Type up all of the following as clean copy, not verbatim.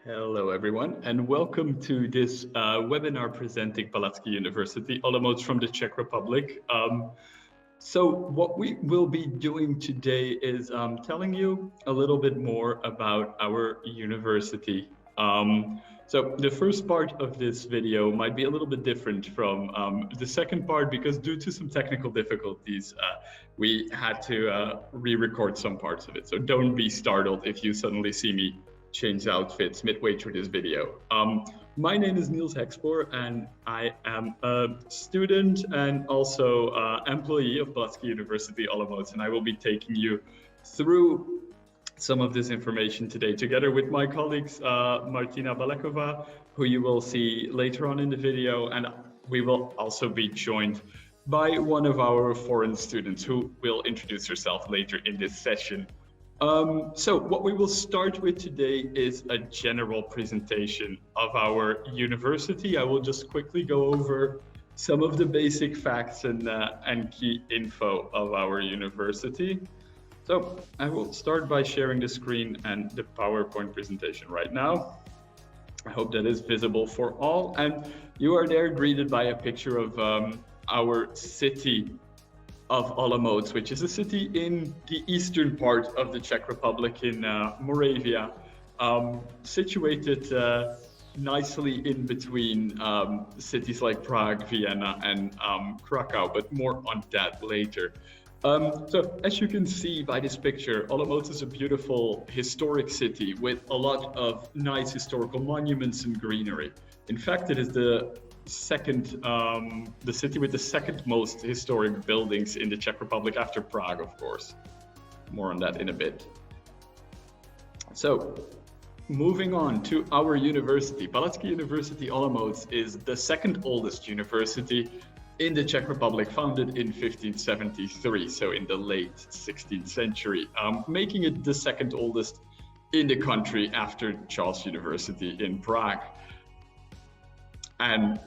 Hello, everyone, and welcome to this webinar presenting Palacký University Olomouc from the Czech Republic. So what we will be doing today is telling you a little bit more about our university. So the first part of this video might be a little bit different from the second part because due to some technical difficulties, we had to re-record some parts of it. So don't be startled if you suddenly see me change outfits midway through this video. My name is Niels Hexpoor, and I am a student and also employee of Palacký University Olomouc, and I will be taking you through some of this information today, together with my colleagues, Martina Balekova, who you will see later on in the video, and we will also be joined by one of our foreign students who will introduce herself later in this session. So what we will start with today is a general presentation of our university. I will just quickly go over some of the basic facts and key info of our university. So I will start by sharing the screen and the PowerPoint presentation right now. I hope that is visible for all. And you are there greeted by a picture of our city of Olomouc, which is a city in the eastern part of the Czech Republic in Moravia, situated nicely in between cities like Prague, Vienna, and Krakow, but more on that later. So as you can see by this picture, Olomouc is a beautiful historic city with a lot of nice historical monuments and greenery. In fact, it is the city with the second most historic buildings in the Czech Republic after Prague, of course. More on that in a bit. So, moving on to our university. Palacký University Olomouc is the second oldest university in the Czech Republic, founded in 1573, so in the late 16th century, making it the second oldest in the country after Charles University in Prague. And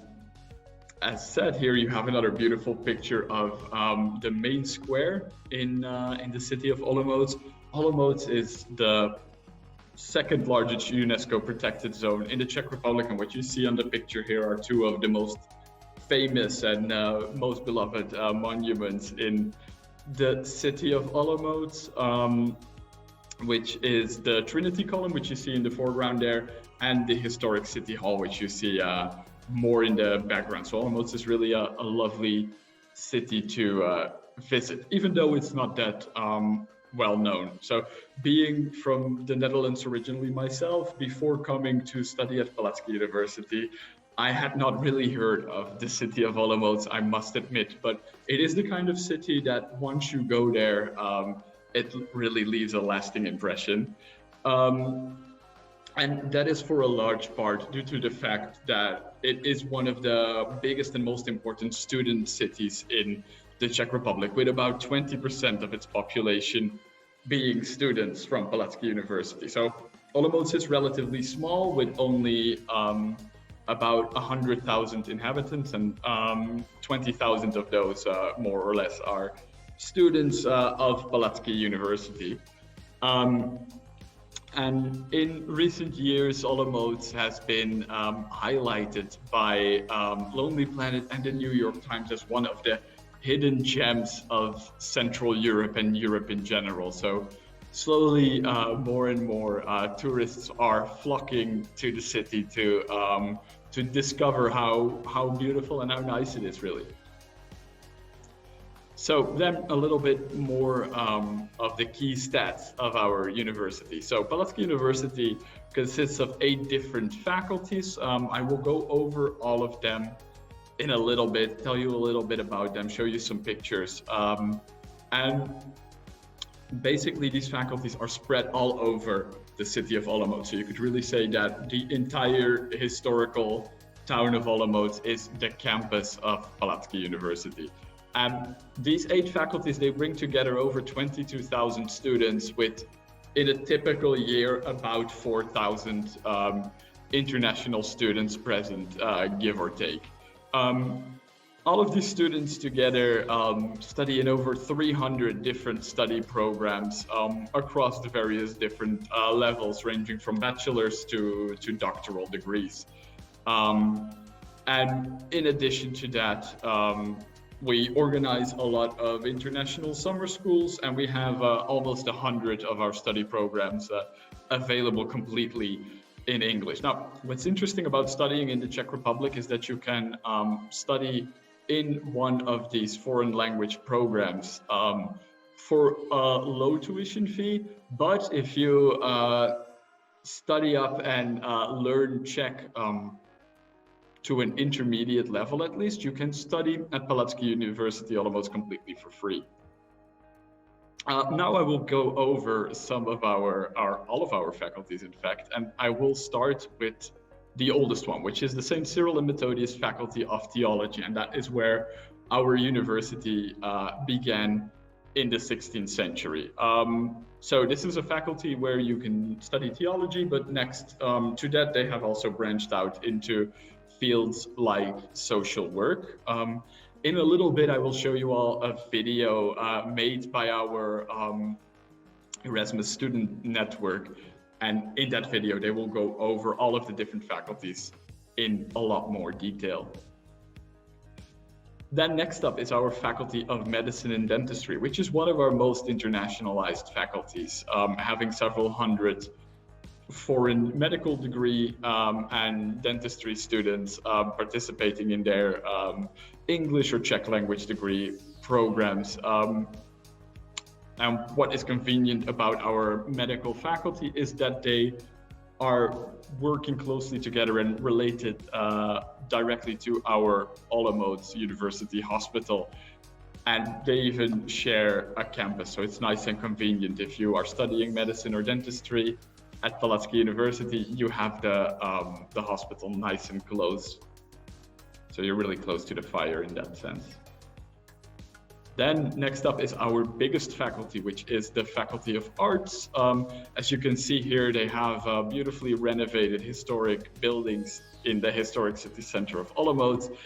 as said, here you have another beautiful picture of the main square in the city of Olomouc. Olomouc is the second largest UNESCO protected zone in the Czech Republic, and what you see on the picture here are two of the most famous and most beloved monuments in the city of Olomouc, which is the Trinity Column, which you see in the foreground there, and the historic City Hall, which you see more in the background. So Olomouc is really a lovely city to visit, even though it's not that well known. So being from the Netherlands originally myself, before coming to study at Palacký University, I had not really heard of the city of Olomouc, I must admit, but it is the kind of city that once you go there, it really leaves a lasting impression. And that is for a large part due to the fact that it is one of the biggest and most important student cities in the Czech Republic, with about 20% of its population being students from Palacký University. So Olomouc is relatively small, with only about 100,000 inhabitants, and 20,000 of those, more or less, are students of Palacký University. And in recent years, Olomouc has been highlighted by Lonely Planet and the New York Times as one of the hidden gems of Central Europe and Europe in general. So slowly, more and more tourists are flocking to the city to discover how beautiful and how nice it is, really. So then a little bit more of the key stats of our university. So Palacký University consists of 8 different faculties. I will go over all of them in a little bit, tell you a little bit about them, show you some pictures. And basically these faculties are spread all over the city of Olomouc. So you could really say that the entire historical town of Olomouc is the campus of Palacký University. And these 8 faculties, they bring together over 22,000 students with, in a typical year, about 4,000 international students present, give or take. all of these students together study in over 300 different study programs across the various different levels, ranging from bachelor's to doctoral degrees. And in addition to that, we organize a lot of international summer schools, and we have almost 100 of our study programs available completely in English. Now, what's interesting about studying in the Czech Republic is that you can study in one of these foreign language programs for a low tuition fee, but if you study up and learn Czech to an intermediate level, at least, you can study at Palacký University Olomouc completely for free. Now I will go over some of all of our faculties, in fact, and I will start with the oldest one, which is the St. Cyril and Methodius Faculty of Theology, and that is where our university began in the 16th century. So this is a faculty where you can study theology, but next to that, they have also branched out into fields like social work. In a little bit, I will show you all a video made by our Erasmus Student Network. And in that video, they will go over all of the different faculties in a lot more detail. Then next up is our Faculty of Medicine and Dentistry, which is one of our most internationalized faculties, having several hundred foreign medical degree and dentistry students participating in their English or Czech language degree programs. And what is convenient about our medical faculty is that they are working closely together and related directly to our Olomouc University Hospital. And they even share a campus, so it's nice and convenient. If you are studying medicine or dentistry at Palacký University, you have the hospital nice and close. So you're really close to the fire in that sense. Then next up is our biggest faculty, which is the Faculty of Arts. As you can see here, they have beautifully renovated historic buildings in the historic city center of Olomouc.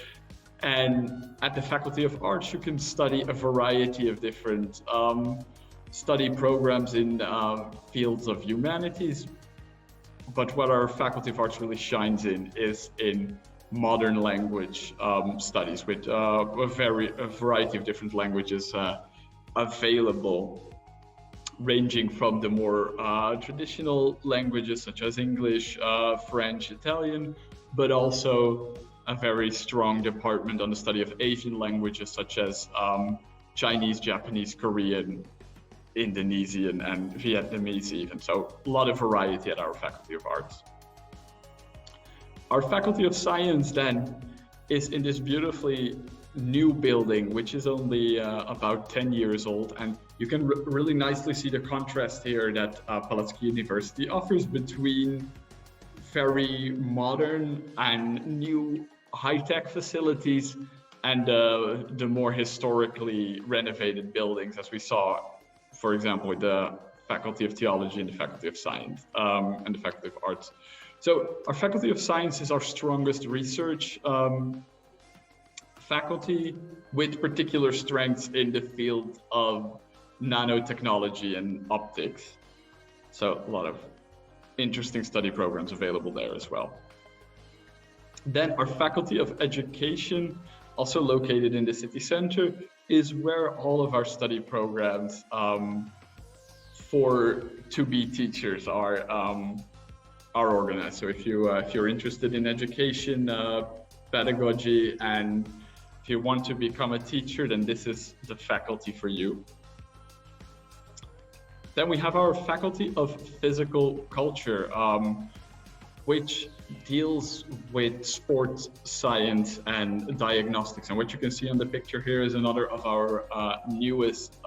And at the Faculty of Arts, you can study a variety of different study programs in fields of humanities. But what our Faculty of Arts really shines in is in modern language studies, with a variety of different languages available, ranging from the more traditional languages such as English, French, Italian, but also a very strong department on the study of Asian languages such as Chinese, Japanese, Korean, Indonesian, and Vietnamese even. So a lot of variety at our Faculty of Arts. Our Faculty of Science then is in this beautifully new building, which is only about 10 years old. And you can really nicely see the contrast here that Palacký University offers between very modern and new high-tech facilities and the more historically renovated buildings, as we saw, for example, with the Faculty of Theology and the Faculty of Science and the Faculty of Arts. So our Faculty of Science is our strongest research faculty, with particular strengths in the field of nanotechnology and optics. So a lot of interesting study programs available there as well. Then our Faculty of Education, also located in the city center, is where all of our study programs for to-be teachers are organized. So if you're interested in education, pedagogy, and if you want to become a teacher, then this is the faculty for you. Then we have our Faculty of Physical Culture, which deals with sports science and diagnostics. And what you can see on the picture here is another of our newest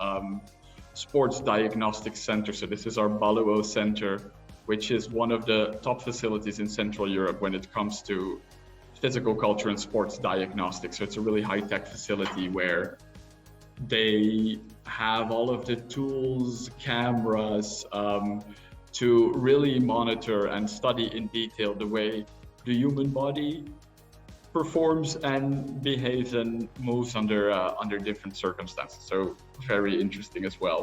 sports diagnostics centers. So this is our Baluo Center, which is one of the top facilities in Central Europe when it comes to physical culture and sports diagnostics. So it's a really high-tech facility where they have all of the tools, cameras, to really monitor and study in detail the way the human body performs and behaves and moves under different circumstances. So very interesting as well.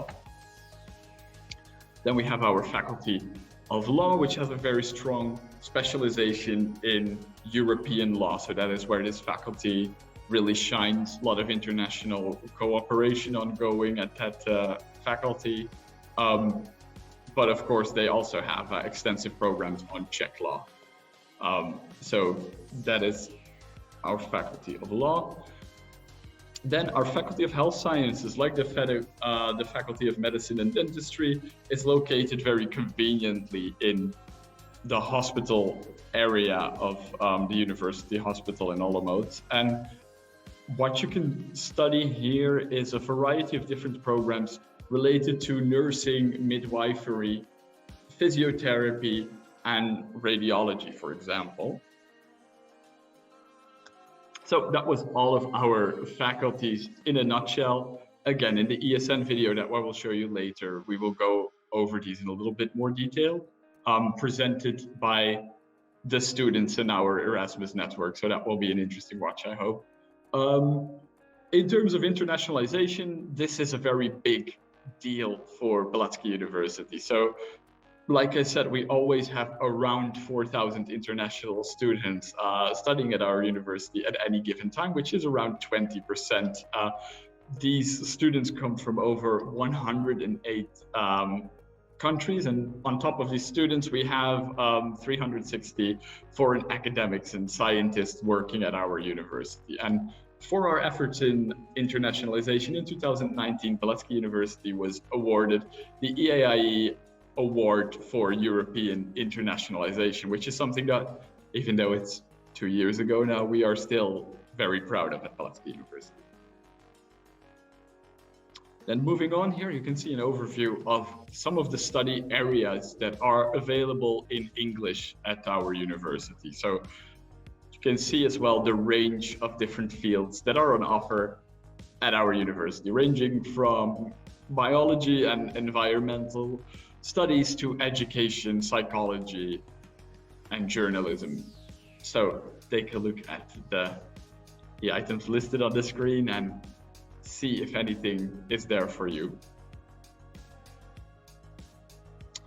Then we have our Faculty of Law, which has a very strong specialization in European law. So that is where this faculty really shines. A lot of international cooperation ongoing at that faculty. But of course, they also have extensive programs on Czech law. So that is our Faculty of Law. Then our Faculty of Health Sciences, like the Faculty of Medicine and Dentistry, is located very conveniently in the hospital area of the University Hospital in Olomouc. And what you can study here is a variety of different programs related to nursing, midwifery, physiotherapy, and radiology, for example. So that was all of our faculties in a nutshell. Again, in the ESN video that I will show you later, we will go over these in a little bit more detail, presented by the students in our Erasmus network. So that will be an interesting watch, I hope. In terms of internationalization, this is a very big deal for Palacký University. So, like I said, we always have around 4,000 international students studying at our university at any given time, which is around 20%. These students come from over 108 countries, and on top of these students, we have 360 foreign academics and scientists working at our university. And for our efforts in internationalization in 2019, Palacký University was awarded the EAIE Award for European Internationalization, which is something that, even though it's 2 years ago now, we are still very proud of at Palacký University. Then moving on here, you can see an overview of some of the study areas that are available in English at our university. So you can see as well the range of different fields that are on offer at our university, ranging from biology and environmental studies to education, psychology, and journalism. So take a look at the items listed on the screen and see if anything is there for you.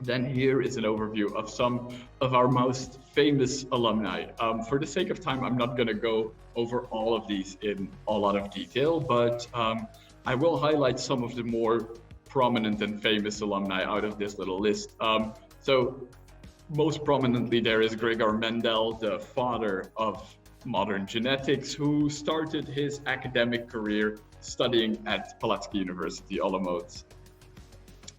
Then here is an overview of some of our most famous alumni. For the sake of time, I'm not going to go over all of these in a lot of detail, but I will highlight some of the more prominent and famous alumni out of this little list. So most prominently, there is Gregor Mendel, the father of modern genetics, who started his academic career studying at Palacký University Olomouc.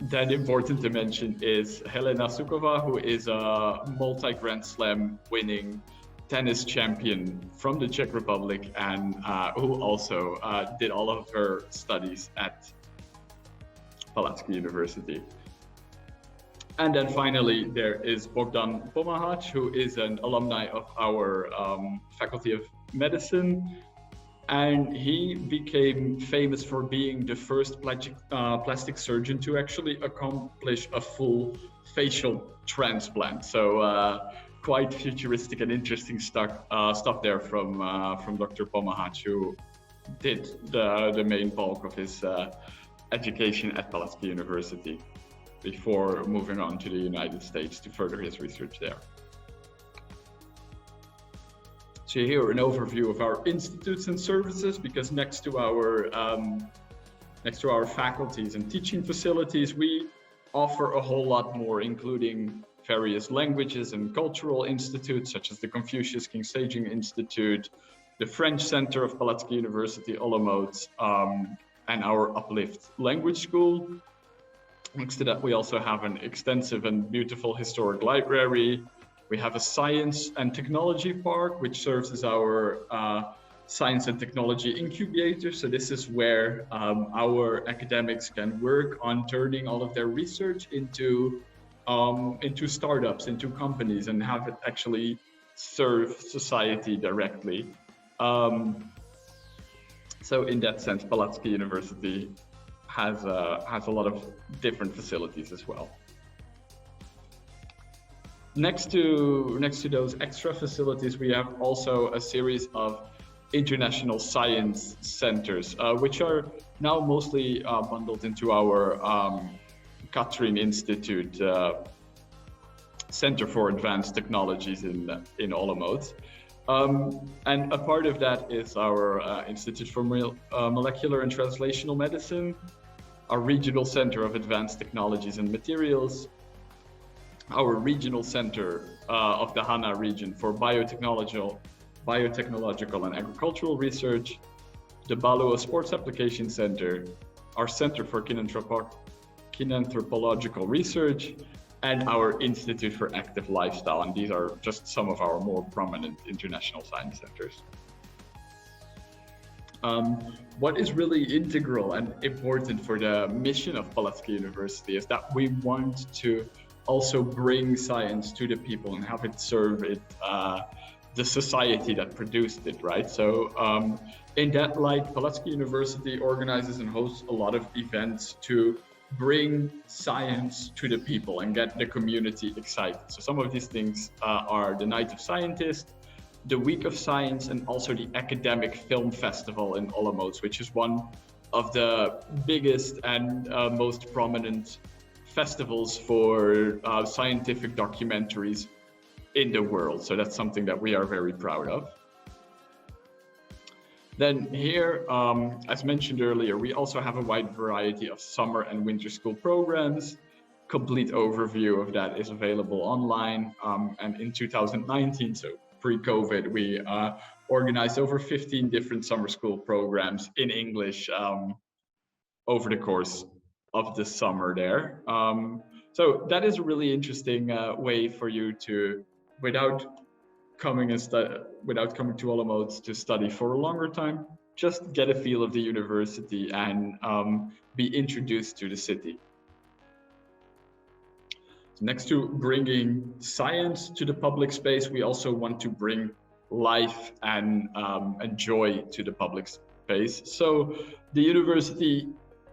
Then important to mention is Helena Suková, who is a multi-Grand Slam winning tennis champion from the Czech Republic, and who also did all of her studies at Palacký University. And then finally, there is Bogdan Pomáhač, who is an alumni of our Faculty of Medicine. And he became famous for being the first plastic surgeon to actually accomplish a full facial transplant. So quite futuristic and interesting stuff there from Dr. Pomáhač, who did the main bulk of his education at Palacký University before moving on to the United States to further his research there. So here an overview of our institutes and services, because next to our faculties and teaching facilities, we offer a whole lot more, including various languages and cultural institutes such as the Confucius King Sejong Institute, the French Center of Palacký University Olomouc, and our Uplift Language School. Next to that, we also have an extensive and beautiful historic library. We have a science and technology park, which serves as our science and technology incubator. So this is where our academics can work on turning all of their research into startups, into companies, and have it actually serve society directly. So in that sense, Palacký University has a lot of different facilities as well. Next to those extra facilities, we have also a series of international science centers, which are now mostly bundled into our Catherine Institute Center for Advanced Technologies in Olomouc. And a part of that is our Institute for Molecular and Translational Medicine, our Regional Center of Advanced Technologies and Materials, our Regional Center of the HANA region for biotechnological and agricultural research, the Balua Sports Application Center, our Center for Kinanthropological Research, and our Institute for Active Lifestyle. And these are just some of our more prominent international science centers. What is really integral and important for the mission of Palacký University is that we want to also bring science to the people and have it serve the society that produced it, right? So in that light, Palacký University organizes and hosts a lot of events to bring science to the people and get the community excited. So some of these things are the Night of Scientists, the Week of Science, and also the Academic Film Festival in Olomouc, which is one of the biggest and most prominent festivals for scientific documentaries in the world. So that's something that we are very proud of. Then here, as mentioned earlier, we also have a wide variety of summer and winter school programs. Complete overview of that is available online. And in 2019, so pre-COVID, we organized over 15 different summer school programs in English over the course of the summer there. So that is a really interesting way for you to, without coming to Olomouc to study for a longer time, just get a feel of the university and be introduced to the city. So next to bringing science to the public space, we also want to bring life and joy to the public space. So the university,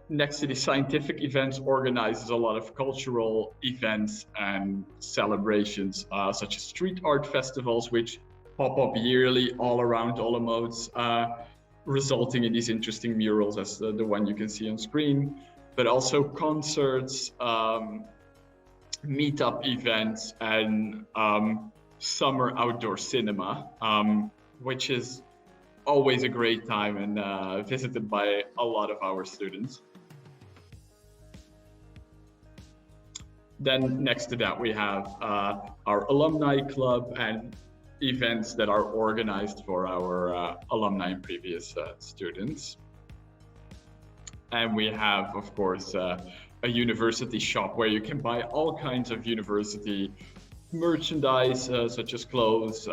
next to the scientific events, organizes a lot of cultural events and celebrations, such as street art festivals, which pop up yearly all around Olomouc, resulting in these interesting murals as the one you can see on screen, but also concerts, meetup events, and summer outdoor cinema, which is always a great time and visited by a lot of our students. Then next to that, we have our alumni club and events that are organized for our alumni and previous students. And we have, of course, a university shop where you can buy all kinds of university merchandise, such as clothes,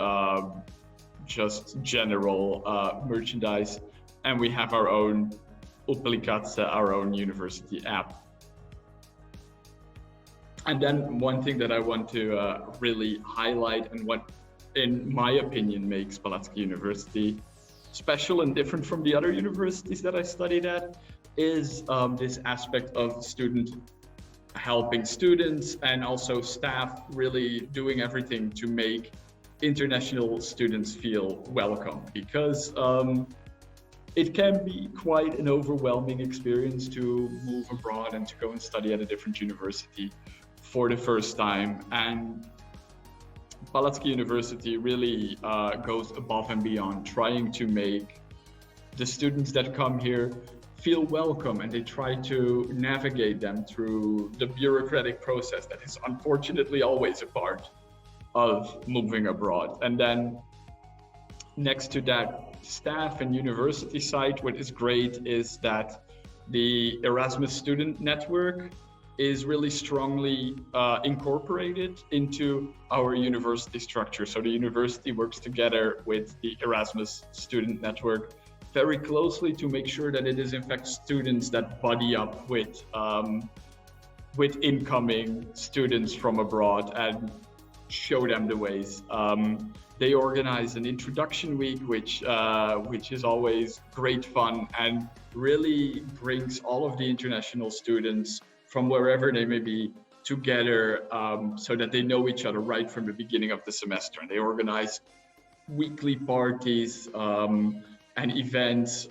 just general merchandise. And we have our own Uplikatse, our own university app. And then one thing that I want to really highlight, and what, in my opinion, makes Palacký University special and different from the other universities that I studied at, is this aspect of helping students and also staff really doing everything to make international students feel welcome, because it can be quite an overwhelming experience to move abroad and to go and study at a different university for the first time. And Palacký University really goes above and beyond, trying to make the students that come here feel welcome, and they try to navigate them through the bureaucratic process that is unfortunately always a part of moving abroad. And then next to that staff and university side, what is great is that the Erasmus Student Network is really strongly incorporated into our university structure. So the university works together with the Erasmus Student Network very closely to make sure that it is in fact students that buddy up with incoming students from abroad and show them the ways. They organize an introduction week, which is always great fun and really brings all of the international students from wherever they may be together so that they know each other right from the beginning of the semester. And they organize weekly parties and events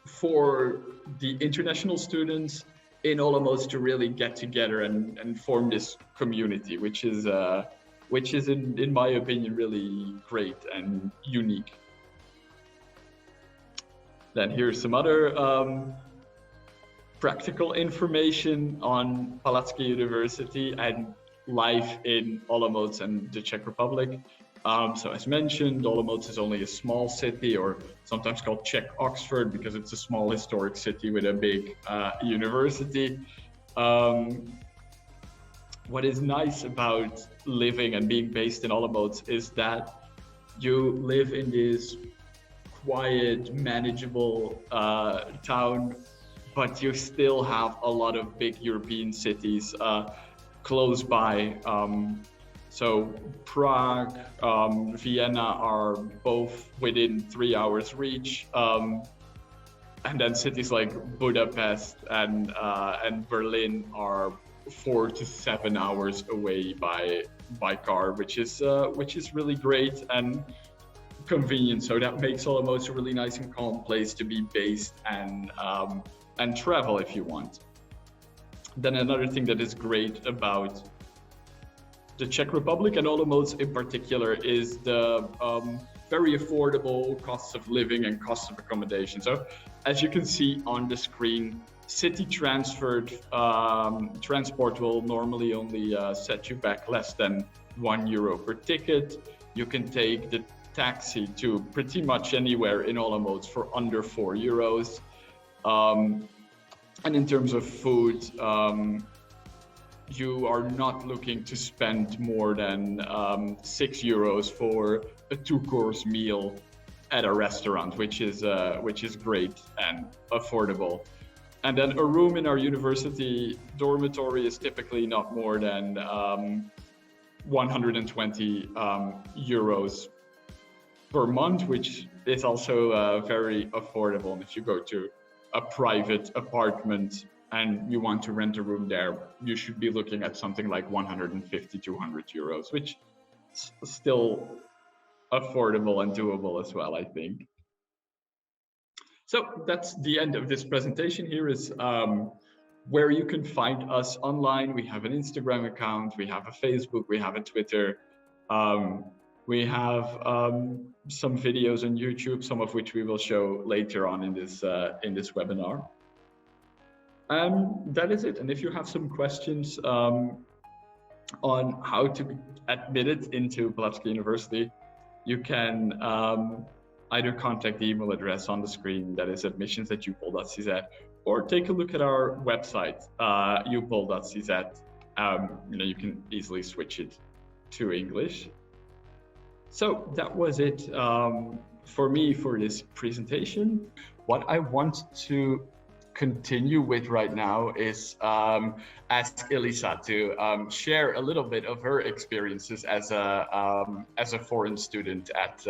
for the international students in Olomouc to really get together and form this community, which is in my opinion really great and unique. Then here's some other practical information on Palacký University and life in Olomouc and the Czech Republic. So as mentioned, Olomouc is only a small city, or sometimes called Czech Oxford, because it's a small historic city with a big university. What is nice about living and being based in Olomouc is that you live in this quiet, manageable town, but you still have a lot of big European cities close by. So Prague, Vienna are both within 3 hours reach. And then cities like Budapest and Berlin are 4 to 7 hours away by car, which is really great and convenient. So that makes Olomouc a really nice and calm place to be based and travel if you want. Then another thing that is great about the Czech Republic and Olomouc in particular is the very affordable costs of living and costs of accommodation. So as you can see on the screen, city transferred transport will normally only set you back less than €1 per ticket. You can take the taxi to pretty much anywhere in Olomouc for under €4. And in terms of food, you are not looking to spend more than €6 for a 2-course meal at a restaurant, which is great and affordable. And then a room in our university dormitory is typically not more than €120 per month, which is also very affordable. And if you go to a private apartment and you want to rent a room there, you should be looking at something like €150 to €200, which is still affordable and doable as well, I think. So that's the end of this presentation. Here is where you can find us online. We have an Instagram account, we have a Facebook, we have a Twitter. We have some videos on YouTube, some of which we will show later on in this webinar. That is it. And if you have some questions on how to be admitted into Palacký University, you can either contact the email address on the screen, that is admissions@upol.cz, or take a look at our website, upol.cz. You can easily switch it to English. So that was it for me for this presentation. What I want to continue with right now is ask Elisa to share a little bit of her experiences as a foreign student at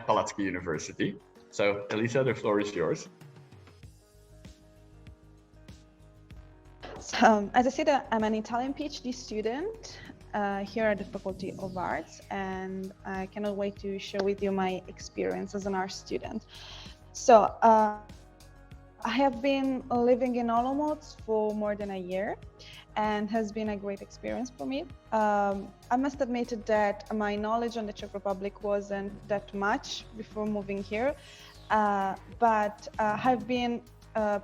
Palacký University. So Elisa, the floor is yours. So, as I said, I'm an Italian PhD student here at the Faculty of Arts, and I cannot wait to share with you my experience as an art student. So, I have been living in Olomouc for more than a year, and has been a great experience for me. I must admit that my knowledge on the Czech Republic wasn't that much before moving here, but I've been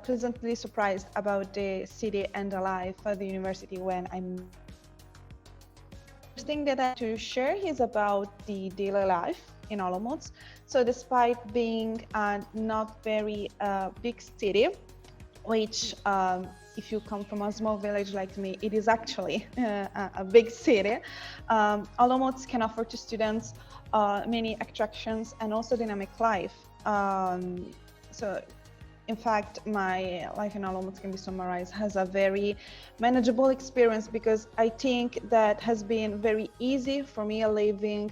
pleasantly surprised about the city and the life of the university when I'm. The thing that I have to share is about the daily life in Olomouc. So despite being a not very big city, which if you come from a small village like me, it is actually a big city, Olomouc can offer to students many attractions and also dynamic life. So in fact, my life in Olomouc can be summarized as a very manageable experience, because I think that has been very easy for me living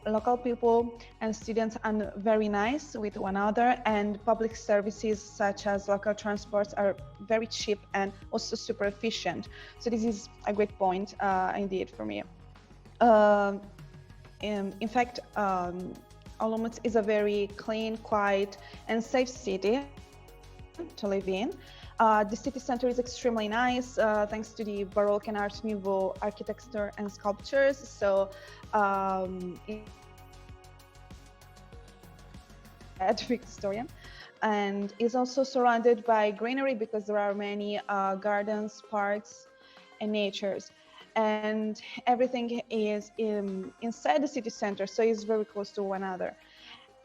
local people and students are very nice with one another, and public services such as local transports are very cheap and also super efficient. So this is a great point indeed for me. In fact, Olomouc is a very clean, quiet, and safe city to live in. The city center is extremely nice thanks to the Baroque and Art Nouveau architecture and sculptures. So Victorian, and is also surrounded by greenery because there are many gardens, parks, and natures. And everything is inside the city center, so it's very close to one another.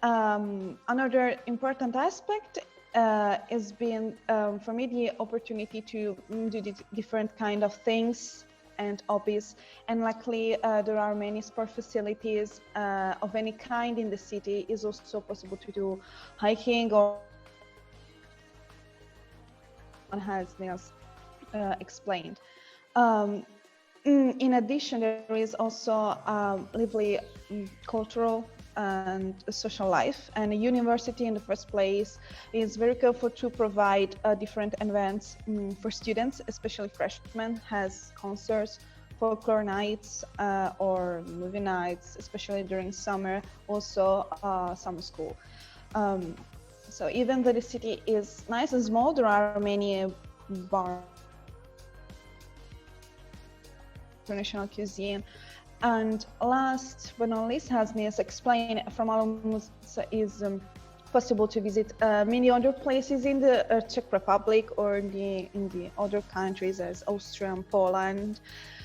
Another important aspect has been for me the opportunity to do different kind of things and hobbies, and luckily there are many sport facilities of any kind in the city. It's also possible to do hiking, or has Niels explained. In addition, there is also lively cultural and social life, and a university in the first place is very careful to provide different events for students, especially freshmen, has concerts, folklore nights, or movie nights, especially during summer, also summer school. So even though the city is nice and small, there are many bars, international cuisine. And last but not least, as Niels explained, from Olomouc is possible to visit many other places in the Czech Republic or in the other countries as Austria and Poland.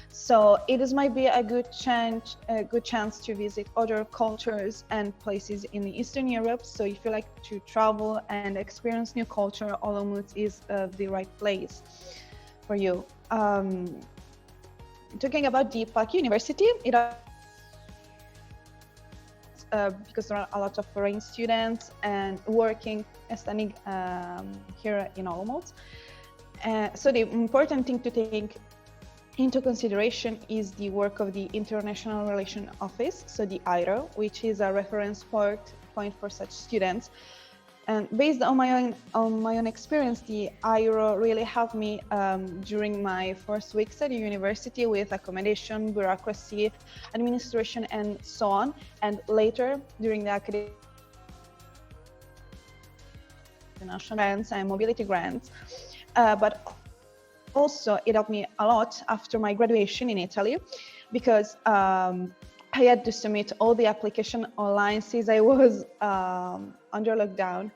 So might be a good chance to visit other cultures and places in Eastern Europe. So if you like to travel and experience new culture, Olomouc is the right place for you. Talking about the Palacký University, because there are a lot of foreign students and working and studying here in Olomouc. So the important thing to take into consideration is the work of the International Relations Office, so the IRO, which is a reference point for such students. And based on my own experience, the IRO really helped me during my first weeks at the university with accommodation, bureaucracy, administration, and so on. And later, during the academic national grants and mobility grants. But also, it helped me a lot after my graduation in Italy, because I had to submit all the application online since I was under lockdown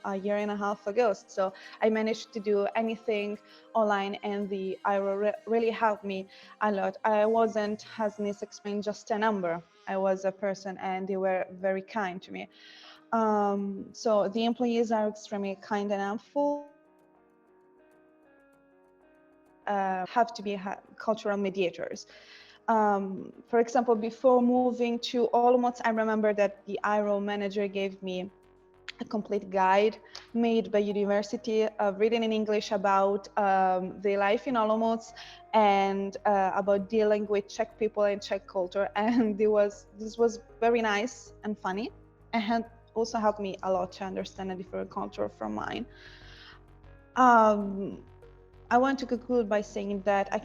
a year and a half ago. So I managed to do anything online, and the IRO really helped me a lot. I wasn't, as Nis explained, just a number. I was a person, and they were very kind to me. So the employees are extremely kind and helpful. Have to be cultural mediators. For example, before moving to Olomouc, I remember that the IRO manager gave me a complete guide made by university, written in English about the life in Olomouc and about dealing with Czech people and Czech culture. And this was very nice and funny, and also helped me a lot to understand a different culture from mine. I want to conclude by saying that I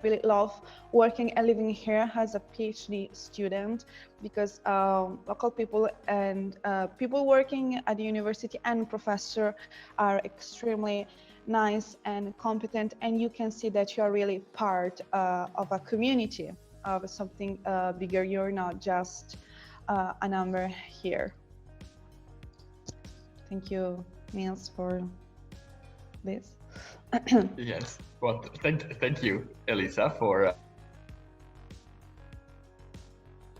really love working and living here as a PhD student, because local people and people working at the university and professor are extremely nice and competent, and you can see that you are really part of a community, of something bigger. You're not just a number here. Thank you, Niels, for this. Yes, well, thank you, Elisa, for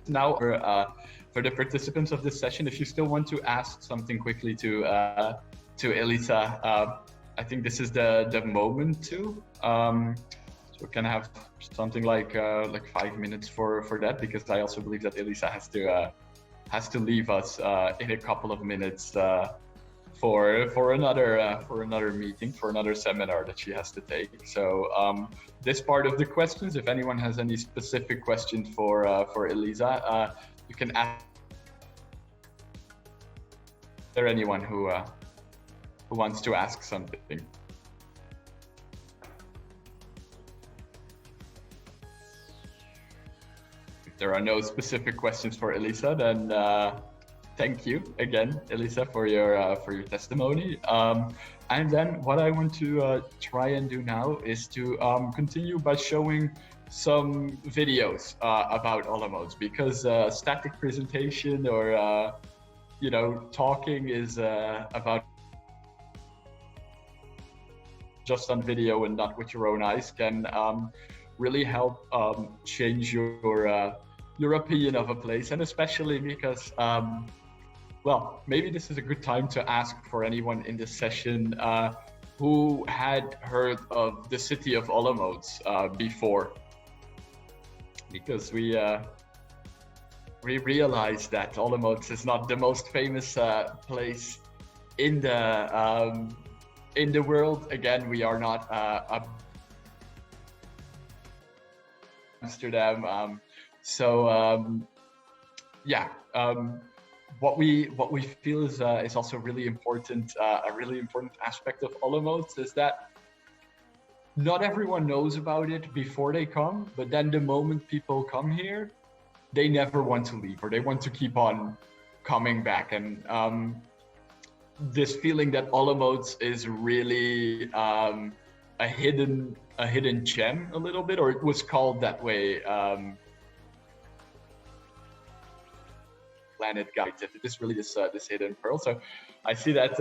now for the participants of this session. If you still want to ask something quickly to Elisa, I think this is the moment to. So we can have something like 5 minutes for that, because I also believe that Elisa has to leave us in a couple of minutes for another meeting, for another seminar that she has to take. So this part of the questions, if anyone has any specific questions for Elisa, you can ask. Is there anyone who wants to ask something? If there are no specific questions for Elisa, then thank you again, Elisa, for your testimony. And then what I want to try and do now is to continue by showing some videos about Olomouc, because static presentation or talking is about just on video and not with your own eyes can really help change your opinion of a place, and especially because well, maybe this is a good time to ask for anyone in this session who had heard of the city of Olomouc before, because we realized that Olomouc is not the most famous place in the world. Again, we are not Amsterdam, what we feel is also really important. A really important aspect of Olomouc is that not everyone knows about it before they come, but then the moment people come here, they never want to leave, or they want to keep on coming back. And this feeling that Olomouc is really a hidden gem a little bit, or it was called that way. Planet Guide, it is really this hidden pearl. So I see that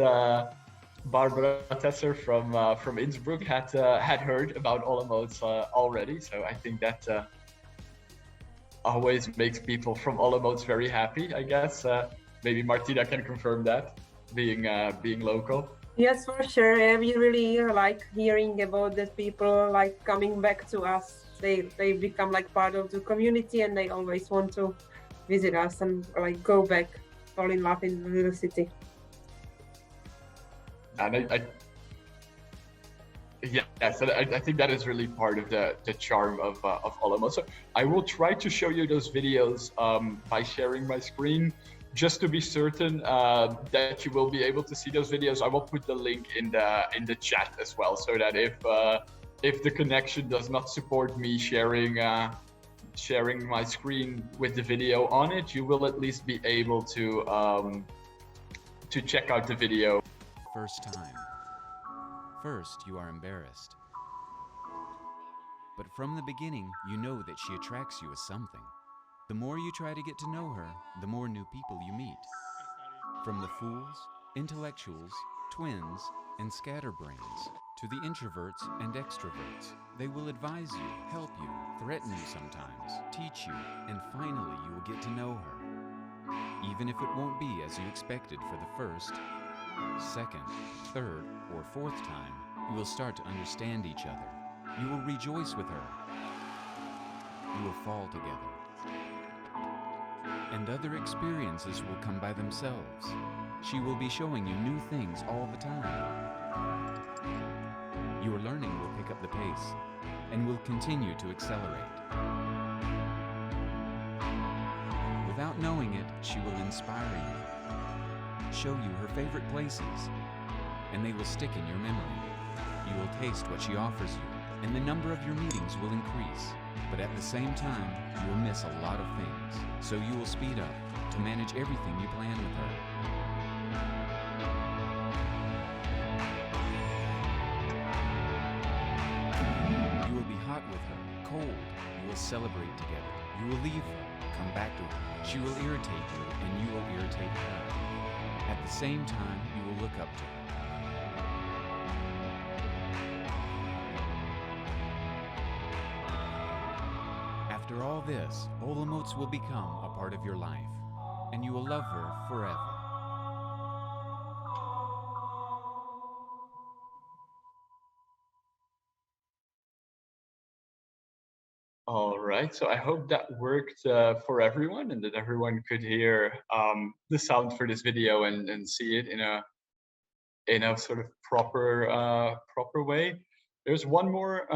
Barbara Tesser from Innsbruck had heard about Olomouc already. So I think that always makes people from Olomouc very happy, I guess. Maybe Martina can confirm that, being local. Yes, for sure. We really like hearing about that people like coming back to us. They become like part of the community, and they always want to visit us and like go back, fall in love in the little city. And I think that is really part of the charm of Olomouc. So I will try to show you those videos by sharing my screen, just to be certain that you will be able to see those videos. I will put the link in the chat as well, so that if the connection does not support me sharing my screen with the video on it, you will at least be able to check out the video. First time. First, you are embarrassed. But from the beginning, you know that she attracts you as something. The more you try to get to know her, the more new people you meet. From the fools, intellectuals, twins, and scatterbrains, to the introverts and extroverts. They will advise you, help you, threaten you sometimes, teach you, and finally you will get to know her. Even if it won't be as you expected for the first, second, third, or fourth time, you will start to understand each other. You will rejoice with her. You will fall together. And other experiences will come by themselves. She will be showing you new things all the time. Your learning will pick up the pace and will continue to accelerate. Without knowing it, she will inspire you, show you her favorite places, and they will stick in your memory. You will taste what she offers you, and the number of your meetings will increase. But at the same time, you will miss a lot of things, so you will speed up to manage everything you plan with her. You will be hot with her, cold. You will celebrate together. You will leave her, come back to her. She will irritate you, and you will irritate her. At the same time, you will look up to her. After all this, Olomouc will become a part of your life, and you will love her forever. All right, so I hope that worked for everyone, and that everyone could hear the sound for this video and see it in a in a sort of proper way. There's one more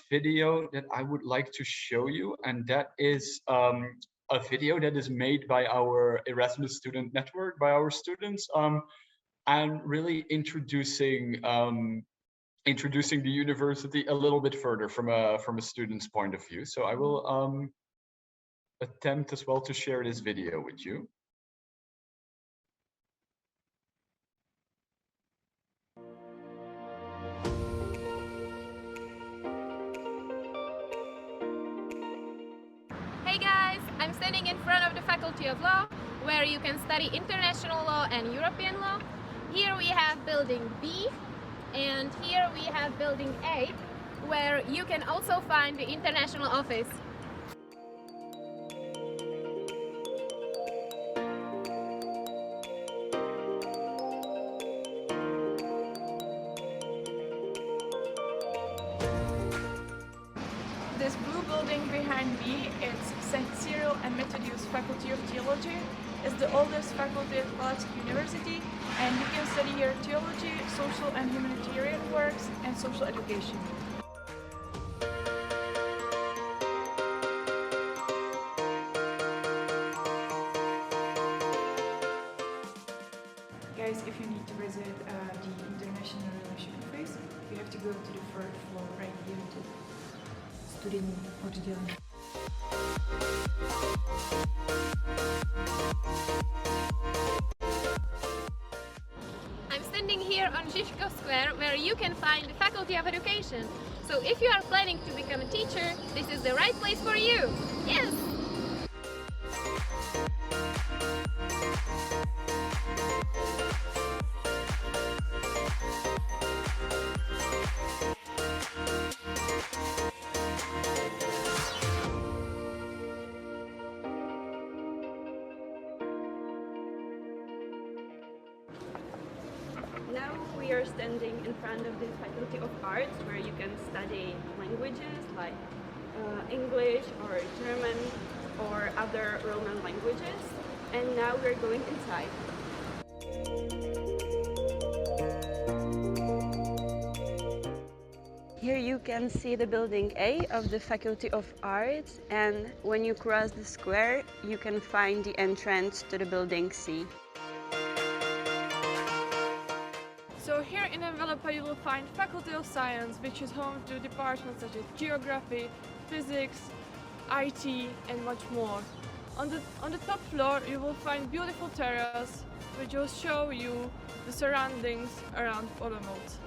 video that I would like to show you, and that is a video that is made by our Erasmus student network, by our students, and really introducing the university a little bit further from a student's point of view. So I will attempt as well to share this video with you. Hey guys, I'm standing in front of the Faculty of Law, where you can study international law and European law. Here we have building B, and here we have building A, where you can also find the international office. This blue building behind me is St. Cyril and Methodius Faculty of Theology. It's the oldest faculty at Palacký University, and you can study here theology, social and humanitarian works, and social education. Guys, if you need to visit the International Relation Office, you have to go to the third floor right here to student oddělení. I'm standing here on Žižkov Square, where you can find the Faculty of Education. So if you are planning to become a teacher, this is the right place for you. Yes! Now we are standing in front of the Faculty of Arts, where you can study languages like English or German or other Roman languages. And now we're going inside. Here you can see the building A of the Faculty of Arts, and when you cross the square you can find the entrance to the building C. So here in Envelopa you will find Faculty of Science, which is home to departments such as Geography, Physics, IT and much more. On the top floor you will find beautiful terrace which will show you the surroundings around Olomouc.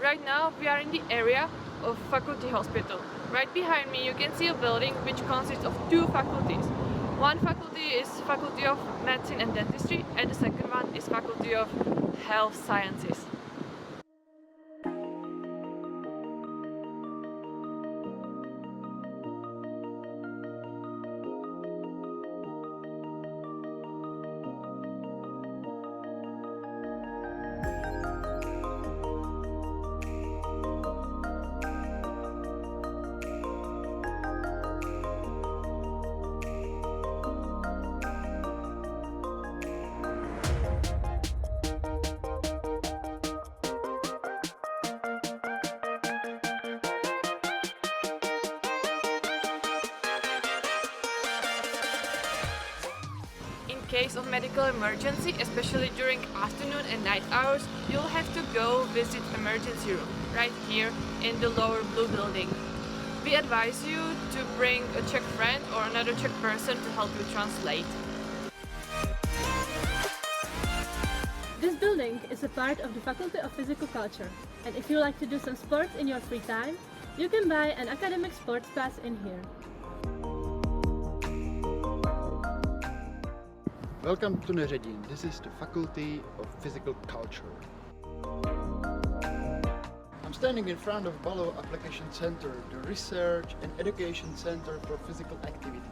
Right now we are in the area of Faculty Hospital. Right behind me you can see a building which consists of two faculties. One faculty is Faculty of Medicine and Dentistry, and the second one is Faculty of Health Sciences. In case of medical emergency, especially during afternoon and night hours, you'll have to go visit emergency room right here in the lower blue building. We advise you to bring a Czech friend or another Czech person to help you translate. This building is a part of the Faculty of Physical Culture, and if you like to do some sports in your free time, you can buy an academic sports pass in here. Welcome to Neředín. This is the Faculty of Physical Culture. I'm standing in front of Balo Application Center, the Research and Education Center for Physical Activities.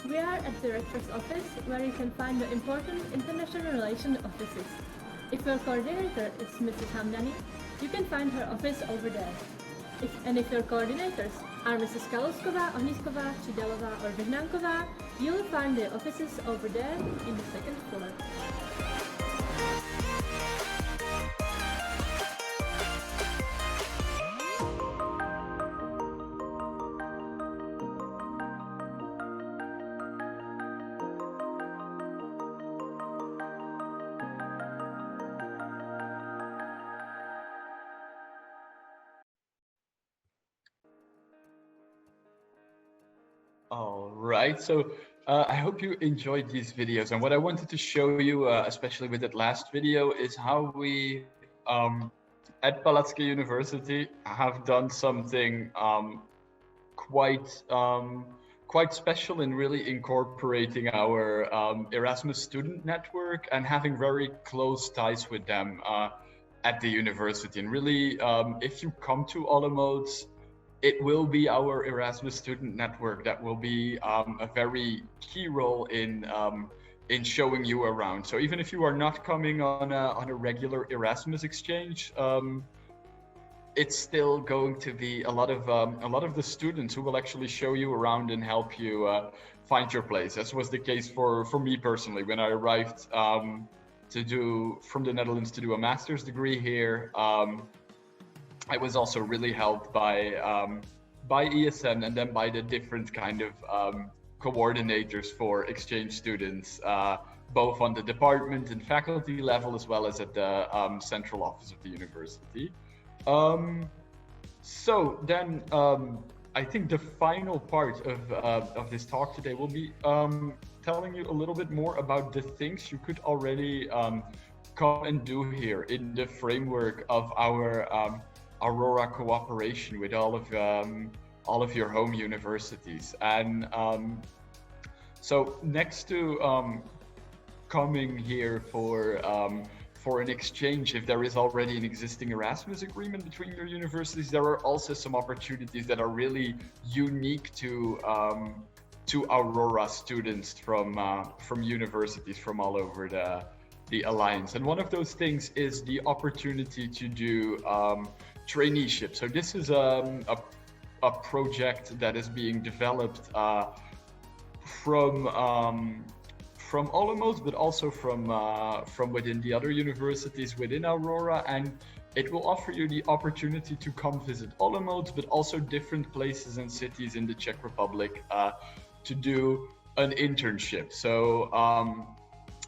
We are at the Rector's office, where you can find the important international relations offices. If your coordinator is Mrs. Hamdani, you can find her office over there. If your coordinators are Mrs. Kalouskova, Ohniskova, Chidalova or Vyhnánková, you will find their offices over there in the second floor. All right, so I hope you enjoyed these videos. And what I wanted to show you, especially with that last video, is how we at Palacký University have done something quite special in really incorporating our Erasmus student network and having very close ties with them at the university. And really, if you come to Olomouc, it will be our Erasmus student network that will be a very key role in showing you around. So even if you are not coming on a regular Erasmus exchange, it's still going to be a lot of the students who will actually show you around and help you find your place. As was the case for me personally when I arrived from the Netherlands to do a master's degree here. I was also really helped by ESN and then by the different kind of coordinators for exchange students, both on the department and faculty level, as well as at the central office of the university. So then I think the final part of this talk today will be telling you a little bit more about the things you could already come and do here in the framework of our Aurora cooperation with all of your home universities. And so next to coming here for an exchange, if there is already an existing Erasmus agreement between your universities, there are also some opportunities that are really unique to Aurora students from universities from all over the Alliance. And one of those things is the opportunity to do traineeship. So this is a project that is being developed from Olomouc, but also from within the other universities within Aurora, and it will offer you the opportunity to come visit Olomouc, but also different places and cities in the Czech Republic to do an internship. So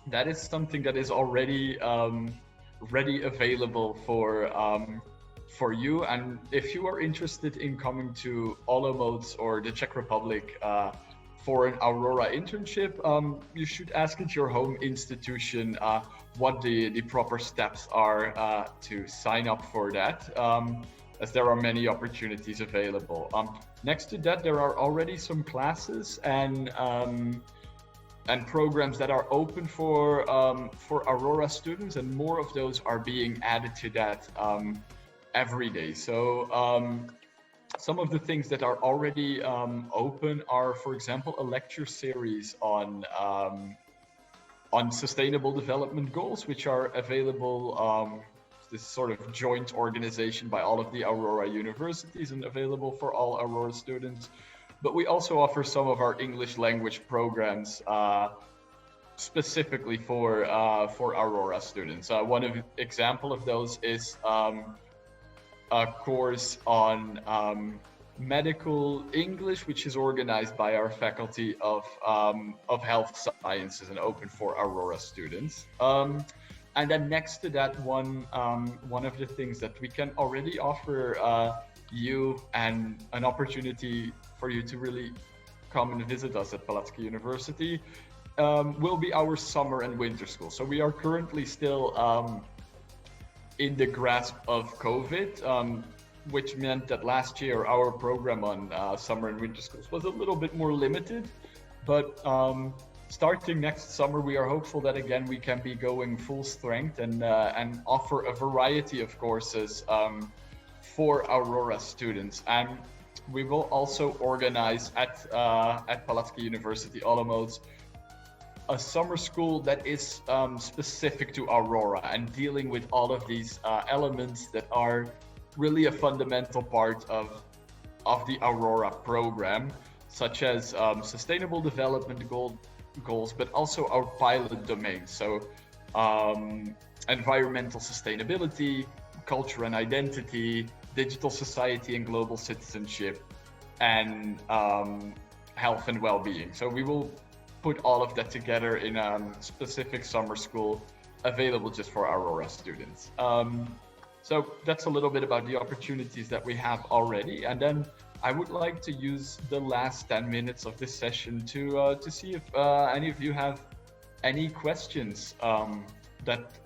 that is something that is already ready available for you. And if you are interested in coming to Olomouc or the Czech Republic for an Aurora internship, you should ask at your home institution what the proper steps are to sign up for that, as there are many opportunities available. Next to that, there are already some classes and programs that are open for Aurora students, and more of those are being added to that every day. So some of the things that are already open are, for example, a lecture series on sustainable development goals, which are available, this sort of joint organization by all of the Aurora universities and available for all Aurora students. But we also offer some of our English language programs specifically for Aurora students. One example of those is a course on medical English, which is organized by our Faculty of Health Sciences and open for Aurora students. And then next to that, one of the things that we can already offer you and an opportunity for you to really come and visit us at Palacký University will be our summer and winter school. So we are currently still in the grasp of COVID, which meant that last year our program on summer and winter schools was a little bit more limited. But starting next summer, we are hopeful that again we can be going full strength and offer a variety of courses for Aurora students. And we will also organize at Palacký University Olomouc a summer school that is specific to Aurora and dealing with all of these elements that are really a fundamental part of the Aurora program, such as sustainable development goals, but also our pilot domains. So environmental sustainability, culture and identity, digital society and global citizenship, and health and well-being. So we will put all of that together in a specific summer school available just for Aurora students. So that's a little bit about the opportunities that we have already. And then I would like to use the last 10 minutes of this session to see if any of you have any questions that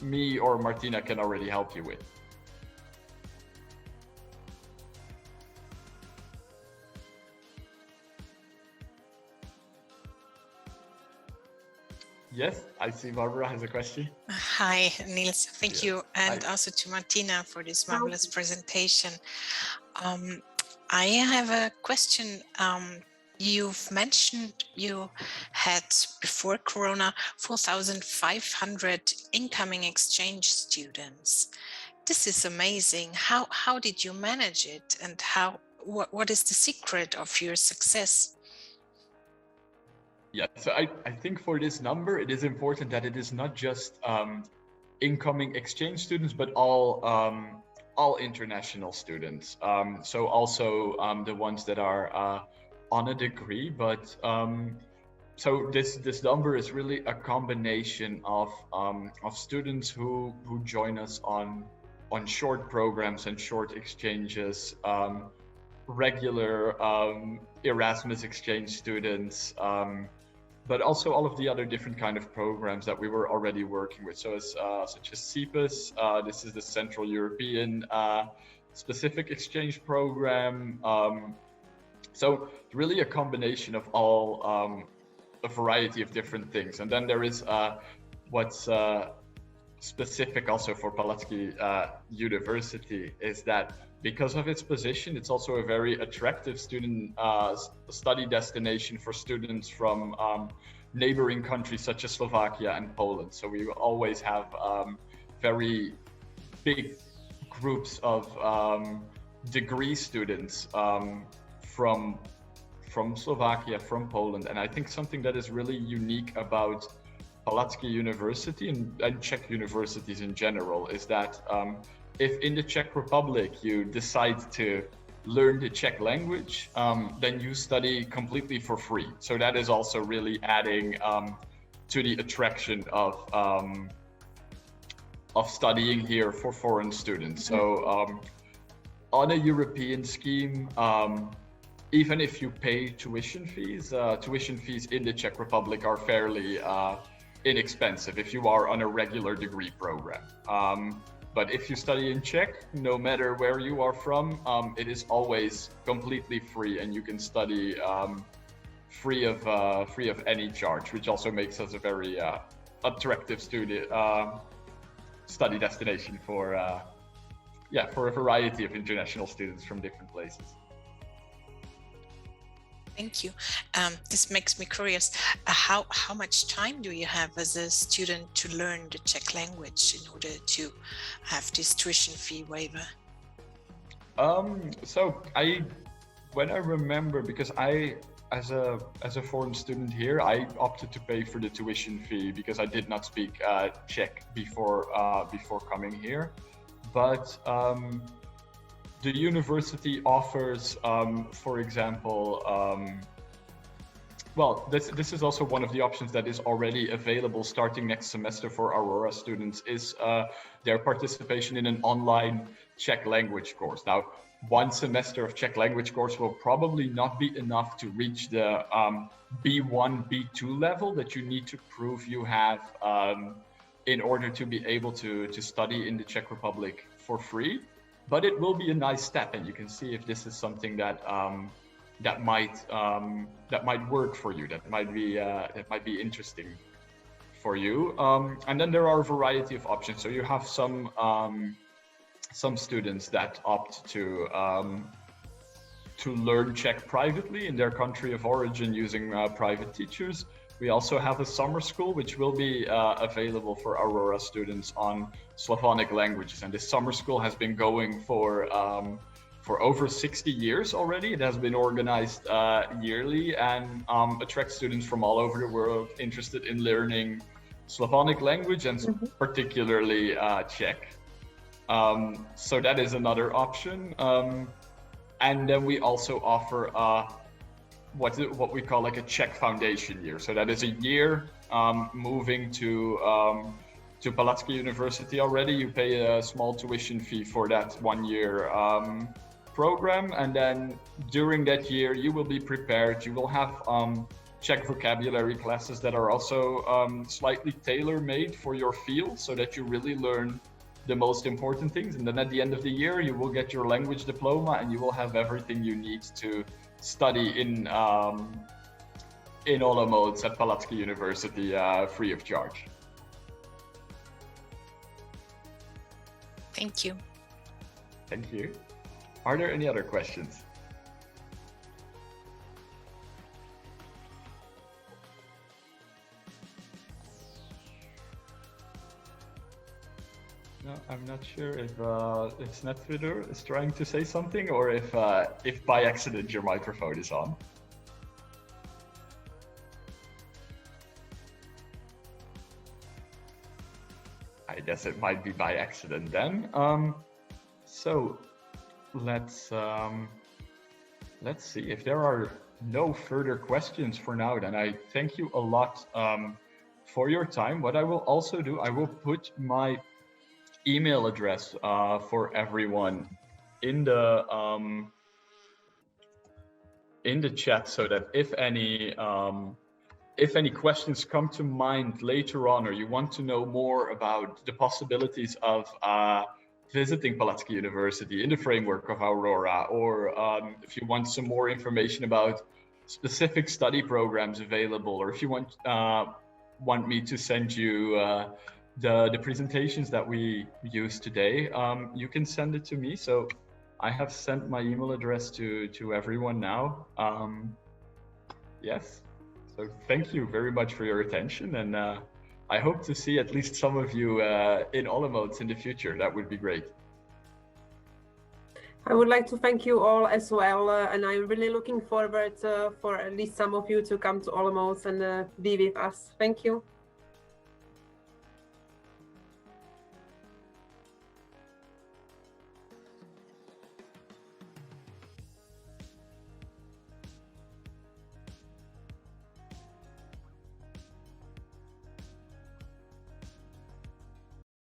me or Martina can already help you with. Yes, I see Barbara has a question. Hi, Niels. Thank you. And Hi. also to Martina for this marvelous presentation. I have a question. You've mentioned you had, before Corona, 4,500 incoming exchange students. This is amazing. How did you manage it? And what is the secret of your success? Yeah, so I think for this number, it is important that it is not just incoming exchange students, but all international students. So also the ones that are on a degree, but so this number is really a combination of students who join us on short programs and short exchanges, regular Erasmus exchange students, but also all of the other different kind of programs that we were already working with. So as such as CEPAS, this is the Central European specific exchange program. So really a combination of all a variety of different things. And then there is what's specific also for Palacký University is that because of its position, it's also a very attractive student study destination for students from neighboring countries such as Slovakia and Poland. So we always have very big groups of degree students from Slovakia, from Poland. And I think something that is really unique about Palacký University and Czech universities in general is that if in the Czech Republic you decide to learn the Czech language, then you study completely for free. So that is also really adding to the attraction of studying here for foreign students. So on a European scheme, even if you pay tuition fees in the Czech Republic are fairly inexpensive if you are on a regular degree program. But if you study in Czech, no matter where you are from, it is always completely free, and you can study free of any charge, which also makes us a very attractive study destination for a variety of international students from different places. Thank you. This makes me curious. How much time do you have as a student to learn the Czech language in order to have this tuition fee waiver? So when I remember, because I, as a foreign student here, I opted to pay for the tuition fee because I did not speak Czech before coming here. But the university offers, for example, well, this is also one of the options that is already available starting next semester for Aurora students, is their participation in an online Czech language course. Now, one semester of Czech language course will probably not be enough to reach the B1, B2 level that you need to prove you have in order to be able to study in the Czech Republic for free. But it will be a nice step, and you can see if this is something that that might work for you, that might be interesting for you. And then there are a variety of options. So you have some students that opt to learn Czech privately in their country of origin using private teachers. We also have a summer school which will be available for Aurora students on Slavonic languages, and this summer school has been going for over 60 years already. It has been organized yearly and attracts students from all over the world interested in learning Slavonic language and particularly Czech. So that is another option. And then we also offer what we call like a Czech foundation year. So that is a year moving to Palacký University already. You pay a small tuition fee for that 1 year program, and then during that year you will be prepared. You will have Czech vocabulary classes that are also slightly tailor-made for your field, so that you really learn the most important things. And then at the end of the year you will get your language diploma, and you will have everything you need to study in Olomouc at Palacký University free of charge. Thank you. Thank you. Are there any other questions? No, I'm not sure if Snetvider is trying to say something, or if by accident your microphone is on. I guess it might be by accident then. So let's see if there are no further questions for now. Then I thank you a lot for your time. What I will also do, I will put my email address for everyone in the chat, so that if any questions come to mind later on, or you want to know more about the possibilities of visiting Palacký University in the framework of Aurora, or if you want some more information about specific study programs available, or if you want me to send you the presentations that we use today, you can send it to me. So I have sent my email address to everyone now. Yes. So thank you very much for your attention, and I hope to see at least some of you in Olomouc in the future. That would be great. I would like to thank you all as well, and I'm really looking forward for at least some of you to come to Olomouc and be with us. Thank you.